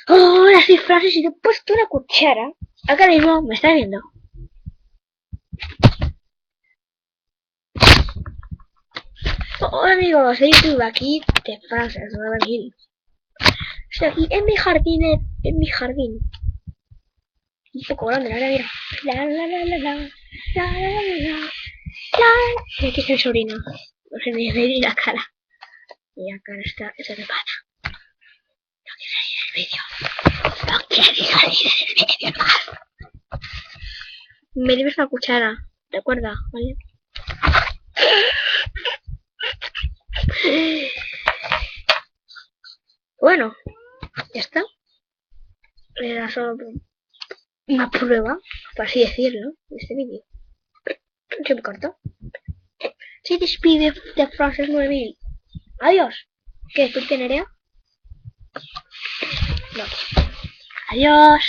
Hola, soy Francis y te he puesto una cuchara. Acá mismo me estás viendo. Hola amigos, soy YouTube aquí de Francis, nueva aquí. Estoy aquí en mi jardín, un poco grande, la verdad, mira. La la la la la, la la la la, la. Y aquí está mi sobrino. No se me ve ni la cara. Y acá está, esa es mi pata. No quiere salir en el vídeo. No quiere salir en el vídeo más. Me debes una cuchara, recuerda, ¿vale? Bueno, ya está. Era solo una prueba, por así decirlo, de este vídeo. Se me cortó. Se despide de Francis 9000. Adiós. ¿Qué? ¿Tú tienes? No. Adiós.